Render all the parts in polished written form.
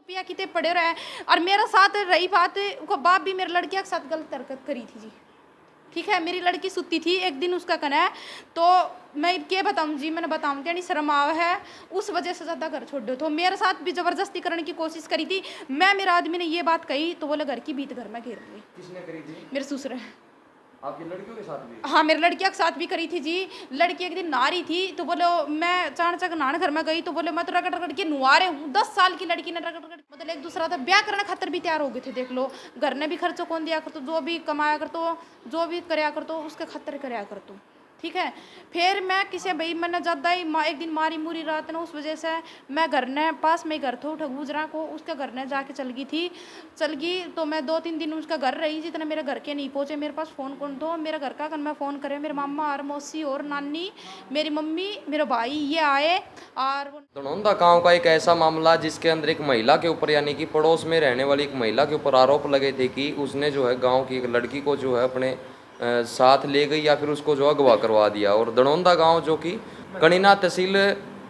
रुपया कितने पड़े रहे। और मेरे साथ रही बात, उसका बाप भी मेरी लड़किया के साथ गलत हरकत करी थी जी। ठीक है, मेरी लड़की सुती थी एक दिन, उसका कहना है तो मैं क्या बताऊँ जी, मैंने बताऊँ क्या नहीं, शर्म आव है, उस वजह से ज़्यादा घर छोड़ दो। तो मेरे साथ भी ज़बरदस्ती करने की कोशिश करी थी। मेरे आदमी ने ये बात कही तो बोले घर की बीत घर में घेर ली। किसने करी थी? मेरे ससुर। आपकी लड़कियों के साथ भी? हाँ, मेरी लड़किया के साथ भी करी थी जी। लड़की एक दिन नहा रही थी तो बोले, मैं चाणचक नहाने घर में गई तो बोले मैं तो रगड़ रगड़ के नुआ रहे हूँ। 10 साल की लड़की ने रगड़ रगड़, मतलब एक दूसरा था, ब्याह करने खातर भी तैयार हो गए थे। देख लो, घर ने भी खर्चो कौन दिया कर, तो जो भी कमाया कर, तो जो भी कराया कर, तो उसके खतर कराया कर तू। ठीक है, फिर मैं किसी भाई मैंने ज़्यादा ही एक दिन मारी मुरी रात ना, उस वजह से मैं घर ने पास में घर था ठगूजरा को, उसके घर ने जाके चल गई तो मैं 2-3 दिन उसका घर रही, जितने मेरे घर के नहीं पहुँचे। मेरे पास फ़ोन कौन दो, मेरे घर का मैं फ़ोन करे, मेरे मामा और मौसी और नानी, मेरी मम्मी, मेरे भाई, ये आए। और धनौंदा गांव का एक ऐसा मामला जिसके अंदर एक महिला के ऊपर, यानी कि पड़ोस में रहने वाली एक महिला के ऊपर आरोप लगे थे कि उसने जो है गांव की एक लड़की को जो है अपने साथ ले गई या फिर उसको जो अगवा करवा दिया। और धनौंदा गांव जो कि कनीना तहसील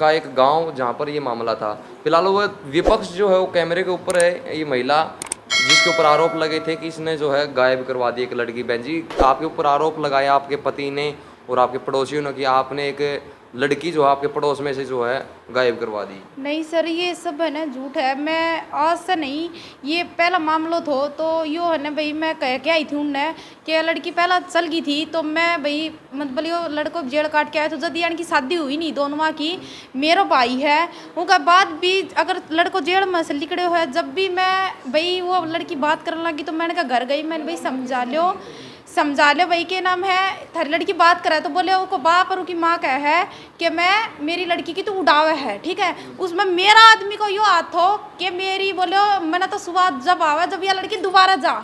का एक गांव जहां पर ये मामला था। फिलहाल वो विपक्ष जो है वो कैमरे के ऊपर है, ये महिला जिसके ऊपर आरोप लगे थे कि इसने जो है गायब करवा दी एक लड़की। बहन जी, आपके ऊपर आरोप लगाया आपके पति ने और आपके पड़ोसियों ने कि आपने एक लड़की जो है आपके पड़ोस में से जो है गायब करवा दी। नहीं सर, ये सब है ना झूठ है। मैं आज से नहीं, ये पहला मामला थो तो यो है ना भाई, मैं कह के आई थी उनने कि लड़की पहला चल गई थी तो मैं भाई मतलब यो लड़को जेल काट के आया तो जब यानी कि शादी हुई नहीं दोनों की, मेरा भाई है उनका बाद भी अगर लड़को जेल में से निकले हुए, जब भी मैं भाई वो लड़की बात करने लगी तो मैंने कहा घर गई, मैंने भाई समझा लो भाई के नाम है थारी लड़की बात करे, तो बोले उसको बाप और उसकी माँ कह है कि मैं मेरी लड़की की तो उड़ावे है। ठीक है, उसमें मेरा आदमी को यो हाथ हो कि मेरी बोलो मैंने तो सुबह जब आवे जब यह लड़की दोबारा जा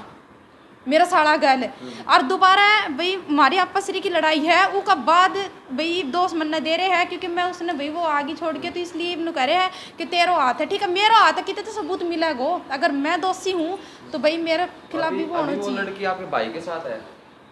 मेरा साड़ा गल और दोबारा भाई हमारी आपस की लड़ाई है, उसका बाद भाई दोस्त मनने दे रहे हैं क्योंकि मैं उसने भाई वो आगे छोड़ के, तो इसलिए इन्होंने कह रहे हैं कि तेरा हाथ है। ठीक है, मेरा हाथ है, कितने तो सबूत मिलेगा, अगर मैं दोषी हूँ तो भाई मेरे खिलाफ भी वो होना चाहिए। वो लड़की आपके भाई के साथ है?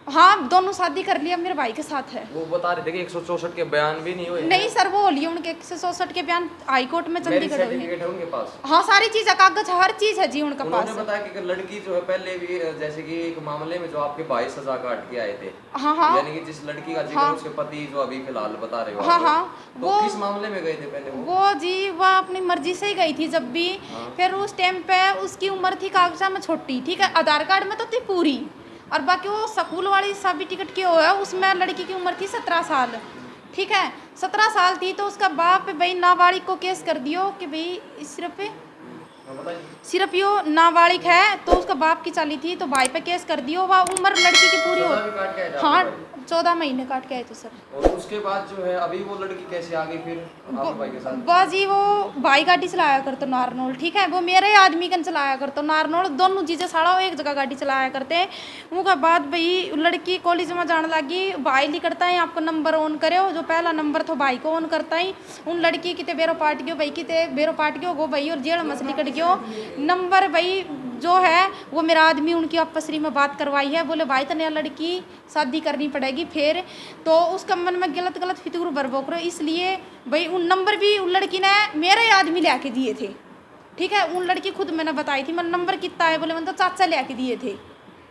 हाँ, दोनों शादी कर लिया, मेरे भाई के साथ है। वो बता रहे थे कि 164 के बयान भी नहीं हुए? नहीं सर, वो होली उनके 164 के बयान हाई कोर्ट में चंडीगढ़ हुए हैं। उनके पास हाँ सारी चीज है, कागज हर चीज है जी उनके पास। उन्होंने बताया कि लड़की जो है पहले भी जैसे कि एक मामले में जो आपके भाई सजा काट के आए थे, हाँ हाँ, यानी कि जिस लड़की का जिक्र उसके पति जो अभी फिलहाल बता रहे हो, हाँ हाँ, तो वो किस मामले में गए थे पहले? वो जी वह अपनी मर्जी से ही गई थी जब भी। फिर उस टाइम पे उसकी उम्र थी कागजा में छोटी, ठीक है, आधार कार्ड में तो थी पूरी, और बाकी वो स्कूल वाली सभी टिकट की है उसमें लड़की की उम्र थी 17 साल। ठीक है, 17 साल थी तो उसका बाप भाई नाबालिग को केस कर दियो कि भाई सिर्फ यो नाबालिग है, तो उसका बाप की चाली थी तो भाई पे केस कर दियो, वह उम्र लड़की की पूरी हो। हाँ, 14 महीने काट के आए थे सर। और उसके बाद जो है अभी वो लड़की कैसे आ गई फिर आपके भाई के साथ? बाजी वो भाई गाड़ी चलाया करते नारनौल। ठीक है, वो मेरे आदमी कन चलाया करते नारनौल, दोनों चीज़ें साड़ा एक जगह गाड़ी चलाया करते। उसके बाद भाई लड़की कॉलेज में जाने लगी, भाई ली करता है आपको नंबर ऑन करे, जो पहला नंबर था भाई को ऑन करता ही, उन लड़की कितने बेरो पार्ट गयो भाई कितने बेरो पार्ट गयो गो भाई, और जेल मछली कट गयो नंबर भाई जो है वो मेरा आदमी उनकी आपसरी में बात करवाई है, बोले भाई तने लड़की शादी करनी पड़ेगी। फिर तो उसका मन में गलत फितूर बरबो करो, इसलिए भाई उन नंबर भी उन लड़की ने मेरे आदमी ले आके दिए थे। ठीक है, उन लड़की खुद मैंने बताई थी, मैंने नंबर कितना है, बोले मैंने तो चाचा ले आके दिए थे।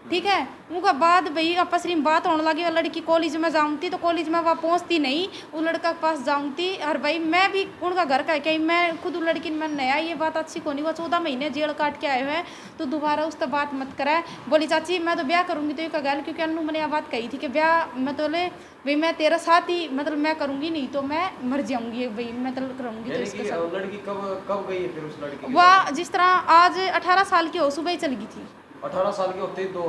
ठीक है, उनका बाद भाई आपसरी में बात होने लगी, लड़की कॉलेज में जाऊँगी तो कॉलेज में वह पहुँचती नहीं, वो लड़का के पास जाऊँगी, और भाई मैं भी उनका घर का कहीं मैं खुद उन लड़की में नया, ये बात अच्छी को नहीं, वो 14 महीने जेल काट के आए हुए हैं, तो दोबारा उससे बात मत कराए। बोली चाची मैं तो ब्याह करूँगी तो एक गल, क्योंकि अनु मैंने यह बात कही थी कि ब्याह मतलब भाई मैं तेरा साथ ही मतलब मैं करूँगी, नहीं तो मैं मर जाऊँगी भाई, मैं तो करूँगी। तो इसके साथ लड़की कब गई है फिर उस लड़की? वह जिस तरह आज 18 साल की हो, सुबह ही चल गई थी। 18 साल के होते ही तो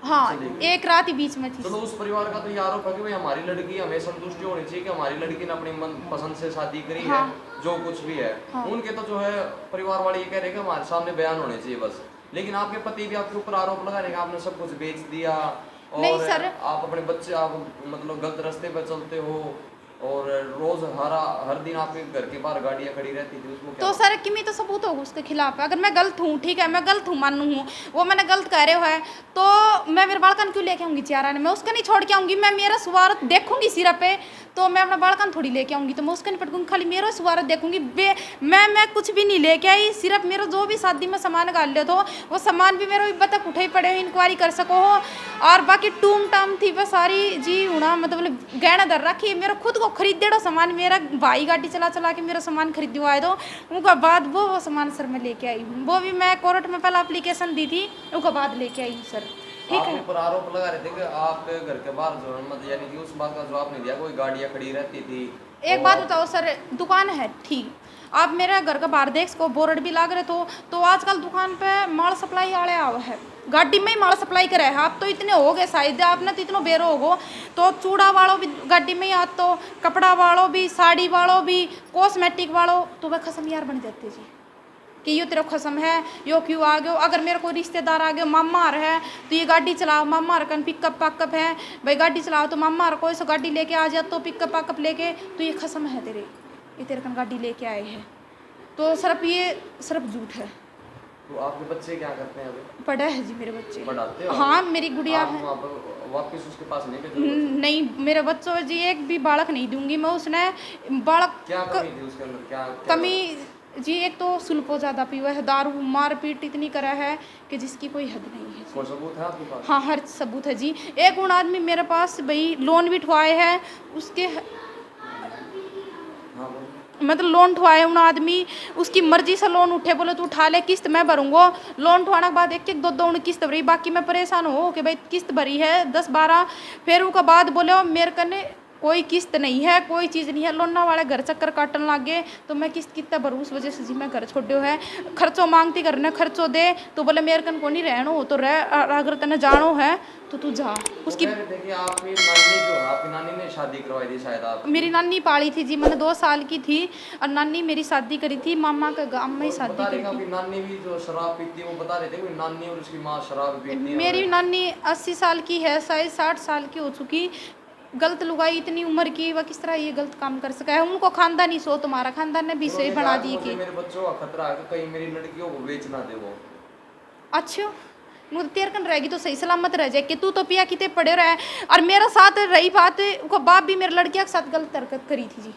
हाँ, एक रात ही बीच में थी। तो उस परिवार का तो ये आरोप है कि भाई हमारी लड़की, हमें संतुष्टि होनी चाहिए कि हमारी लड़की ने अपनी मन पसंद से शादी करी है, जो कुछ भी है। उनके तो जो है परिवार वाले ये कह रहे हैं कि हमारे सामने बयान होने चाहिए बस, लेकिन आपके पति भी आपके ऊपर आरोप लगा रहे हैं आपने सब कुछ बेच दिया और नहीं सर, आप अपने बच्चे आप मतलब गलत रास्ते पर चलते हो, और रोज हर दिन आपके घर के बाहर गाड़ियां खड़ी रहती थी, उसको क्या तो सर किमी तो सबूत होगा उसके खिलाफ। अगर मैं गलत हूँ, ठीक है, मैं गलत हूँ, मानू हूँ, वो मैंने गलत कह रहे हो है, तो मैं मेरे बालकन क्यों लेके आऊँगी चियारा ने? मैं उसका नहीं छोड़ के आऊँगी। मैं मेरा स्वार्थ देखूंगी सिरा पे, तो मैं अपना बालकन थोड़ी लेके आऊँगी, तो मैं उसका नहीं पटकूंगी, खाली मेरा स्वार्थ देखूंगी। मैं कुछ भी नहीं लेके आई, सिर्फ मेरा जो भी शादी में सामान गाल ले तो वो सामान भी मेरा भी बतक उठे पड़े हो, इंक्वायरी कर सको हो। और बाकी टूम टाम थी वह सारी जी होना, मतलब गहना धर रखी मेरा खुद को खरीदेड़ो सामान। मेरा भाई गाड़ी चला चला के मेरा सामान खरीदवाए दो, उसके बाद वो सामान सर मैं लेके आई हूँ। वो भी मैं कोर्ट में पहले एप्लीकेशन दी थी, उसके बाद लेके आई हूँ सर। ठीक आपके है, ऊपर आरोप लगा रहे थे कि आपके घर के बाहर जो है, मतलब यानी कि उस बात का जवाब नहीं दिया, कोई गाड़ियां खड़ी रहती थी। एक बात बताओ सर, दुकान है ठीक, आप मेरे घर का बाहर देख सको, बोर्ड भी लाग रहे तो आजकल दुकान पे माल सप्लाई वाले आवे है, गाड़ी में ही माल सप्लाई करे है। आप तो इतने हो गए शायद, आपने तो इतना बेरो हो गो, तो चूड़ा वालों भी गाड़ी में ही आते, तो कपड़ा वालों भी, साड़ी वालों भी, कॉस्मेटिक वालों, तो वह खसम यार बन जाते जी कि यो तेरा खसम है, यो क्यों आ गयो। अगर मेरा कोई रिश्तेदार आ गया, मामा आ रहा है तो ये गाड़ी चलाओ, मामा आ रहा पिकअप पाकअप है भाई, गाड़ी चलाओ, तो मामा आ रहा कोई सो गाड़ी लेके आ जा, तो पिकअप पाकअप लेके, तो ये खसम है तेरे, ये तेरे कन गाड़ी लेके आए हैं, तो सिर्फ ये सिर्फ झूठ है। तो आपके बच्चे क्या करते हैं अभी? पढ़ा है जी मेरे बच्चे। पढ़ाते हो? हाँ मेरी गुड़िया आप है। वहाँ पर वापस उसके पास नहीं भेजोगे? नहीं मेरे बच्चों जी एक भी बालक नहीं दूंगी मैं। उसने बालक क्या कमी थी उसके अंदर, क्या कमी जी, एक तो सुल्फो ज़्यादा पीवा है, दारू मारपीट इतनी करा है कि जिसकी कोई हद नहीं है। कोई सबूत है आपके पास? हाँ हर सबूत है जी। एक उन आदमी मेरे पास भाई लोन भी उठवाए हैं उसके, हाँ बोलिए। मतलब लोन उठवाए उन आदमी, उसकी मर्जी से लोन उठे, बोले तू उठा ले, किस्त मैं भरूंगा। लोन उठवाने के बाद एक एक दो दो किस्त भरी, बाकी मैं परेशान हो कि भाई किस्त भरी है 10-12, फिर उसके बाद बोले मेरे कने कोई किस्त नहीं है, कोई चीज़ नहीं है, लोना वाले घर चक्कर काटन लग गए, तो मैं किस्त कितना भरूँ, उस वजह से जी मैं घर छोड़ो है। खर्चो मांगती करने, खर्चो दे, तो बोले मेरे कन को नहीं रहनो हो तो रह, अगर तेने जानो है तो तू जा। उसकी देखिए आपकी नानी जो है, आपकी नानी ने शादी करवाई थी शायद आप? मेरी नानी पाली थी जी, मैंने 2 साल की थी और नानी मेरी शादी करी थी, मामा के गांव में ही शादी बता रहे करी हैं थी। आपकी नानी भी जो शराब पीती है, वो बता रहे थे कोई नानी और उसकी माँ शराब पीती है। मेरी नानी 80 साल की है, शायद 60 साल की हो चुकी। गलत लुगाई इतनी उम्र की, वह किस तरह ये गलत काम कर सका है? उनको खानदानी सो, तुम्हारा खानदान ने भी सही बना दी कि मेरे बच्चों का खतरा है कि कहीं मेरी लड़कियों को बेच ना दे वो। अच्छा मुझे तेर कन रहेगी तो सही सलामत रह जाए कि तू तो पिया कितने पड़े रहे। और मेरा साथ रही बात, उसका बाप भी मेरी लड़किया के साथ गलत हरकत करी थी जी।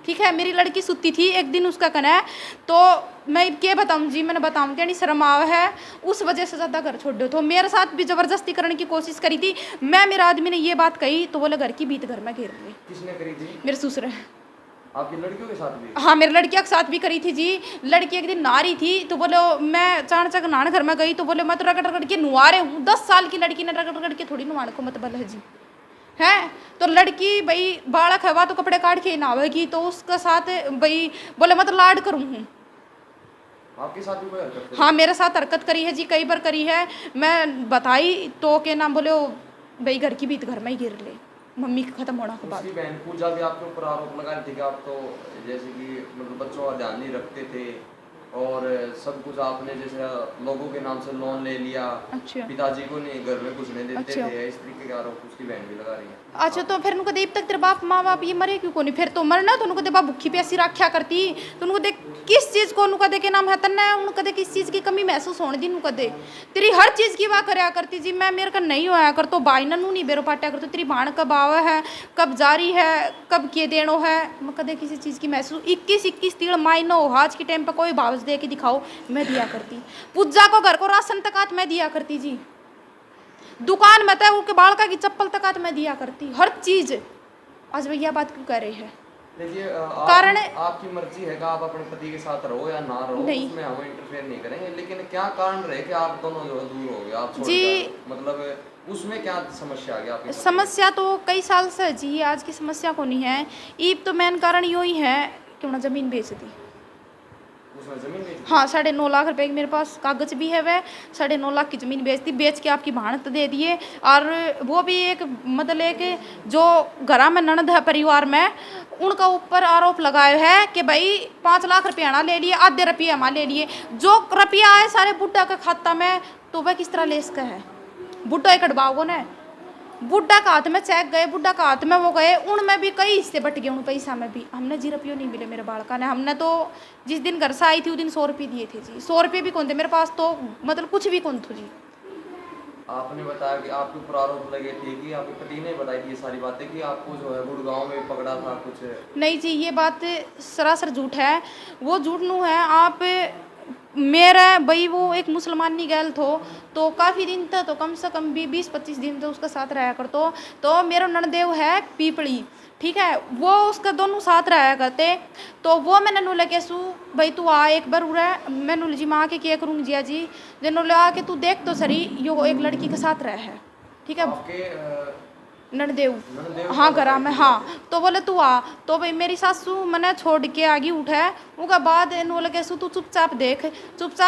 ठीक है, मेरी लड़की सुती थी एक दिन, उसका कहना है तो मैं क्या बताऊँ जी, मैंने बताऊँ क्या नहीं, शर्म आव है, उस वजह से ज़्यादा घर छोड़ दो। तो मेरे साथ भी ज़बरदस्ती करने की कोशिश करी थी। मेरे आदमी ने ये बात कही तो बोले घर की बीत घर में घेर ली। किसने करी थी? मेरे ससुर। आपकी लड़कियों के साथ भी? हाँ मेरी लड़किया के साथ भी करी थी जी। लड़की एक दिन नहा रही थी तो बोले, मैं चाणचक नहाने घर में गई तो बोले मैं तो रगड़ रगड़ के नुआ रहे हूँ। 10 साल की लड़की ने रगड़ रगड़ के थोड़ी नुआने को मतलब है जी, है तो लड़की भाई बालक है, वह तो कपड़े काट के नहावेगी, तो उसके साथ भाई बोले मैं तो लाड करूँ हूँ। आपके साथ भी कोई हरकत करी? हाँ मेरे साथ हरकत करी है जी, कई बार करी है। मैं बताई तो के नाम बोले भाई घर की बीत घर में ही गिर ले, मम्मी के खत्म होने के बाद। उसकी बहन पूजा भी आपके ऊपर आरोप लगा रही थी कि आप तो जैसे कि मतलब बच्चों का ध्यान नहीं रखते थे और सब कुछ आपने जैसे लोगों के नाम से लोन ले लिया। अच्छा पिताजी को नहीं घर में घुसने देते अच्छा। थे, इस तरीके के आरोप उसकी बहन भी लगा रही है। अच्छा तो फिर उनको देव तक तेरे बाप माँ बाप ये मरे क्यों को नहीं? फिर तो मरना तो उनको दे बाप भूखी प्यासी रखा करती, तो उनको देख किस चीज़ को उनको दे के नाम है तन्ना, उनको दे किस चीज़ की कमी महसूस होने दी उनको दे, तेरी हर चीज़ की वाह करया करती जी। मैं मेरे का नहीं होया कर तो भाई ननू नहीं बेरो पाटा कर, तो तेरी भाण कब आवा है, कब जारी है, कब किए देनो है, मैं कदे किसी चीज़ की महसूस 21-21 तीड़ मायनो आज के टाइम पर कोई भावज दे के दिखाओ मैं दिया करती। पूजा को घर को राशन तक मैं दिया करती जी, दुकान में तय उनके बालका की चप्पल तक मैं दिया करती, हर चीज। आज भैया बात क्यों कर रहे हैं? देखिए कारण आपकी मर्जी है कि आप अपने पति के साथ रहो या ना रहो, नहीं। उसमें हम इंटरफेयर नहीं करेंगे, लेकिन क्या कारण रहे कि आप दोनों जो है दूर हो गए, आप छोड़ जी गए? मतलब उसमें क्या समस्या आ गई आपकी? समस्या तो कई साल से जी, आज की समस्या को नहीं है। ईब तो मेन कारण यो ही है कि उन्होंने ज़मीन बेच दी। उसमें जमीन बेच दी? हाँ 9.5 लाख रुपए की मेरे पास कागज भी है, वह 9.5 लाख की ज़मीन बेच दी, बेच के आपकी भाणत दे दिए। और वो भी एक मतलब एक जो घरा में ननद है परिवार में, उनका ऊपर आरोप लगाया है कि भाई 5 लाख रुपया ना ले लिए, आधे रुपये हमारे ले लिए, जो रुपया आए सारे बुढ़ा के खाता में, तो वह किस तरह ले इसका है? बुढ़ा एक कटवाओगे ना, बुढ़ा का हाथ में चेक गए, बुढ़ा का हाथ में वो गए, उनमें भी कई हिस्से बट गए, उन पैसा में भी हमने 0 रुपये नहीं मिले मेरे बालका ने। हमने तो जिस दिन घर से आई थी उस दिन 100 रुपये दिए थे जी, 100 रुपये भी कौन थे मेरे पास, तो मतलब कुछ भी कौन था जी। आपने बताया कि आपके ऊपर आरोप लगे थे कि आपके पति ने बताई थी ये सारी बातें कि आपको जो है गुड़गांव में पकड़ा था कुछ। नहीं जी, ये बात सरासर झूठ है, वो झूठ नू है। आप मेरा भाई वो एक मुसलमानी गैल थो, तो काफ़ी दिन तक, तो कम से कम भी 20-25 दिन तो उसका साथ रहा कर, तो मेरा ननदेव है पीपड़ी, ठीक है, वो उसका दोनों साथ रहा करते। तो वो मैंने नु लगे सू भाई तू आ एक बार उड़ा, मैं नु जी माँ के क्या करूँगी जिया जी, जिन्हों लगा के तू देख तो सरी यो एक लड़की के साथ रहा है, ठीक है, आपके ननदेव हाँ घरा में, हाँ। तो बोले तू आ, तो भाई मेरी सासू मैंने छोड़ के आगे उठा, उसके बाद इन्हों लगे सू तू चुपचाप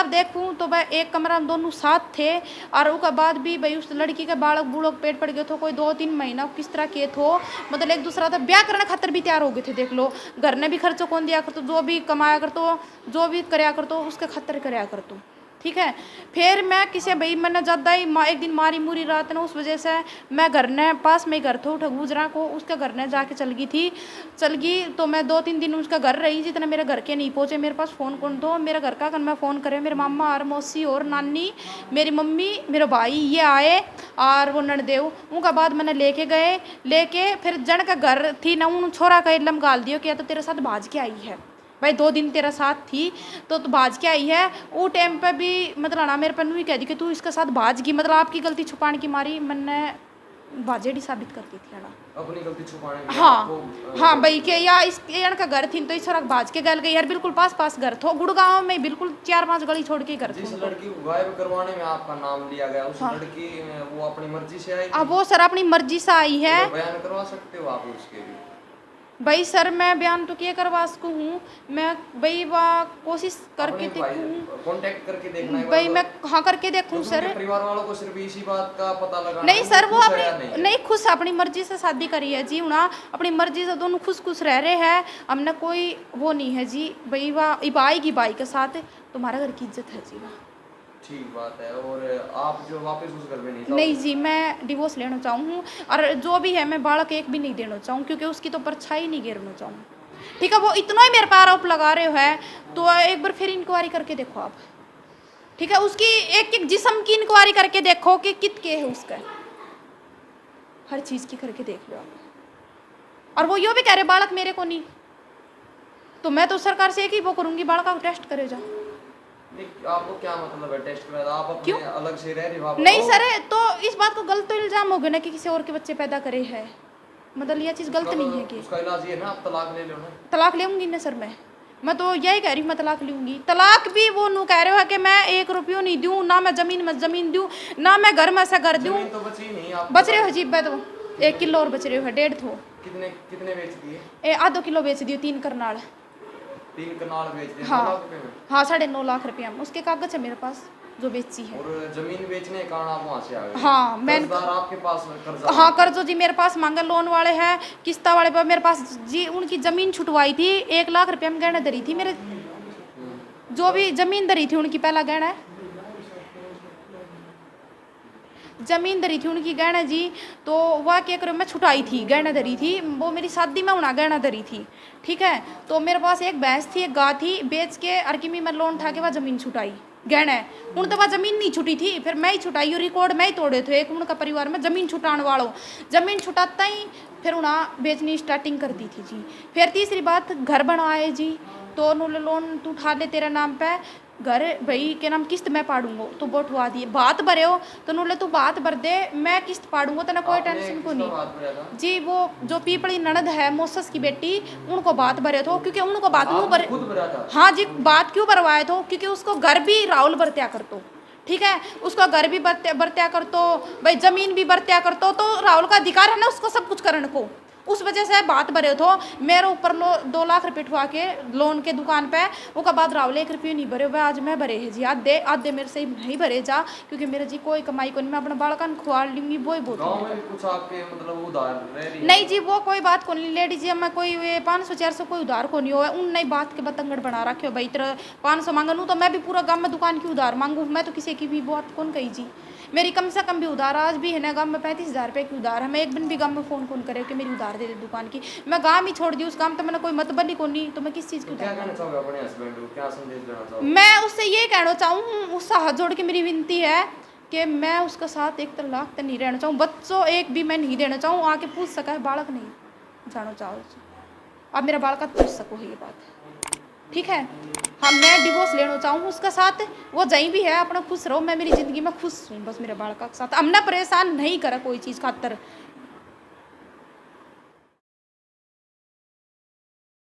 देखूँ, तो भाई एक कमरा में दोनों साथ थे। और उसके बाद भी भाई उस लड़की के बालक बूढ़ों पेट पड़ गए थे, कोई 2-3 महीना किस तरह के थो, मतलब एक दूसरा था ब्याह करने खातर भी तैयार हो गए थे, देख लो। घर ने भी खर्चो कौन दिया कर, तो जो भी कमाया कर, तो जो भी कराया कर, तो उसके खातर कराया कर, तो ठीक है। फिर मैं किसी भाई मैंने ज़्यादा ही एक दिन मारी मुरी रात ना, उस वजह से मैं घर ने पास में घर था उठा गुजरा को, उसके घर ने जाके चल गई। तो मैं 2-3 दिन उसका घर रही, जितना मेरे घर के नहीं पहुँचे मेरे पास फ़ोन कौन दो, मेरे घर का मैं फ़ोन करे, मेरे मामा और मौसी और नानी, मेरी मम्मी, मेरे भाई ये आए और वो ननदेव। उनका बाद मैंने लेके फिर जन का घर थी ना, उन छोरा का इलम गाल दियो कि तो तेरे साथ भाज के आई है भाई, 2 दिन तेरा साथ थी तो भाज के आई है। वो टाइम पे भी मतलब ना मेरे पन्नू ही कह दी कि तू इसके साथ भाज गई, मतलब आपकी गलती छुपाने की मारी मैंने भाजेड़ी साबित कर दी थी ना, अपनी गलती छुपाने की। हाँ भाई के या इस का घर थी तो इस तरह भाज के गल गई यार, बिल्कुल पास घर थो, गुड़गांव में बिल्कुल 4-5 गली छोड़ के घर। जिस लड़की को गायब करवाने में आपका नाम लिया गया, उस लड़की वो अपनी मर्जी से आई थी? अब वो सर अपनी मर्जी से आई है। तो बयान करवा सकते हो आप उसके भी? भाई सर मैं बयान तो क्या करवा सकूँ हूँ, मैं भाई वाह कोशिश करके देखूँ, कांटेक्ट करके देखना है भाई मैं हाँ करके देखूँ सर। परिवार वालों को सिर्फ इसी बात का पता लगाना नहीं सर, वो अपनी नहीं खुश अपनी मर्जी से शादी करी है जी, उन्हें अपनी मर्जी से दोनों खुश रह रहे हैं, हमने कोई वो नहीं है जी। भाई वाह आएगी बाई के साथ तुम्हारे घर की इज्जत है जी। ठीक बात है। और आप जो वापस उस घर में नहीं जी, मैं डिवोर्स लेना चाहूँ और जो भी है मैं बालक एक भी नहीं देना चाहूँ, क्योंकि उसकी तो परछाई नहीं गिरना चाहूँ, ठीक है। वो इतना ही मेरे पर आरोप लगा रहे हो तो एक बार फिर इंक्वायरी करके देखो आप, ठीक है, उसकी एक जिस्म की इंक्वायरी करके देखो कि कितने है उसका, हर चीज़ की करके देख लो आप। और वो यो भी कह रहे बालक मेरे को नहीं, तो मैं तो सरकार से एक ही वो करूँगी, बालक का टेस्ट करे जा। आपको क्या मतलब है टेस्ट में? आप अपने अलग से रह रहे हो? नहीं सर, तो इस बात को गलत तो इल्जाम हो गया ना कि किसी और के बच्चे पैदा करे है, मतलब ये चीज़ गलत नहीं है कि उसका इलाज ये है ना, आप तलाक ले लो ना। तलाक लेंगी ना सर, मैं तो यही कह रही हूँ, मैं तलाक लूँगी। तलाक भी वो नू कह रहे हो कि मैं 1 रुपया नहीं दूँ, ना मैं ज़मीन दूँ, ना मैं घर में से घर दूँ। तो बची नहीं, आप बच रहे हो जी, तो 1 किलो और बच रहे हो, 1.5 थो। कितने बेच दिए? आधो किलो बेच दियो, 3 करनाल। 3 कनाल बेच दिए? हाँ 9.5 लाख रुपया में उसके कागज है मेरे पास जो बेची है। और जमीन बेचने के कारण आप वहाँ से आ गए? हाँ मैं आपके पास कर्जा? हाँ कर्जो जी मेरे पास मांगा, लोन वाले हैं, किस्ता वाले पर मेरे पास जी उनकी ज़मीन छुटवाई थी, 1 लाख रुपया में गहना धरी थी, मेरे जो भी ज़मीन धरी थी उनकी, पहला गहना ज़मीन धरी थी उनकी गहना जी, तो वह क्या करो मैं छुटाई थी, गहना धरी थी, वो मेरी शादी में उन्हें गहना धरी थी, ठीक है। तो मेरे पास एक भैंस थी, एक गाय थी, बेच के अरकिमी में लोन उठा के वह ज़मीन छुटाई, गहना है उन तो वह ज़मीन नहीं छुटी थी, फिर मैं ही छुटाई, रिकॉर्ड मैं ही तोड़े थे एक उनका परिवार में ज़मीन छुटाने वालों, ज़मीन छुटाता ही फिर उन्हें बेचनी स्टार्टिंग कर दी थी जी। फिर तीसरी बात घर बनवाए जी, तो उन्होंने लोन तू उठा ले तेरे नाम पे घर, भाई के नाम किस्त मैं पाड़ूंगा, तो वो उठवा दिए, बात भरे हो तो उन्होंने तू बात भर दे, मैं किस्त पाड़ूंगा, तेना कोई टेंशन को नहीं जी। वो जो पीपड़ी ननद है मोसस की बेटी, उनको बात भरे थो, क्योंकि उनको बात क्यों भरे, हाँ जी बात क्यों भरवाए थो, क्योंकि उसको घर भी राहुल बरत्या कर तो, ठीक है, उसका घर भी बरत्या कर तो, भाई ज़मीन भी बरत्या कर तो राहुल का अधिकार है ना उसको सब कुछ करने को, उस वजह से बात भरे थो मेरे ऊपर 2 लाख रुपये उठवा के लोन के दुकान पे, उसके बाद राहुल 1 रुपये नहीं भरे हुए, आज मैं भरे है जी आधे मेरे से नहीं भरे जा, क्योंकि मेरे जी कोई कमाई को नहीं, मैं अपना बालकन खुआ लूंगी वो ही बहुत गाँव में भी कुछ आपके मतलब उधार रह रही है? नहीं जी वो कोई बात को नहीं लेडी जी, मैं कोई 500-400 कोई उधार को नहीं हुआ उन नई बात के बतंगड़ बना रखे हो भाई तेरा 500 मांगनू तो मैं भी पूरा गांव में दुकान की उधार मांगू, मैं तो किसी की भी बात कौन कही जी, मेरी कम से कम भी उधार आज भी है ना गांव में 35,000 रुपये की उधार है, मैं एक दिन भी गांव में फ़ोन कौन करे कि मेरी उधार दे दे दुकान की, मैं गांव ही छोड़ दी उस काम तो मैंने कोई मतलब ही को नहीं, तो मैं किस चीज़ की क्या कहना चाहोगे अपने हस्बैंड को, क्या संदेश देना चाहोगे? मैं उससे ये कहना चाहूँ, उससे हाथ जोड़ के मेरी विनती है कि मैं उसके साथ 1 तलाक तो नहीं रहना चाहूँ, बच्चों एक भी मैं नहीं देना चाहूँ, आके पूछ सका है बालक नहीं जानो चाहो अब मेरा बालक पूछ सको है ये बात, ठीक है। हाँ मैं डिवोर्स लेना चाहूँ उसके साथ, वो जहीं भी है अपना खुश रहो, मैं मेरी ज़िंदगी में खुश हूँ बस मेरे बालक के साथ, अब ना परेशान नहीं करा कोई चीज़ खातर,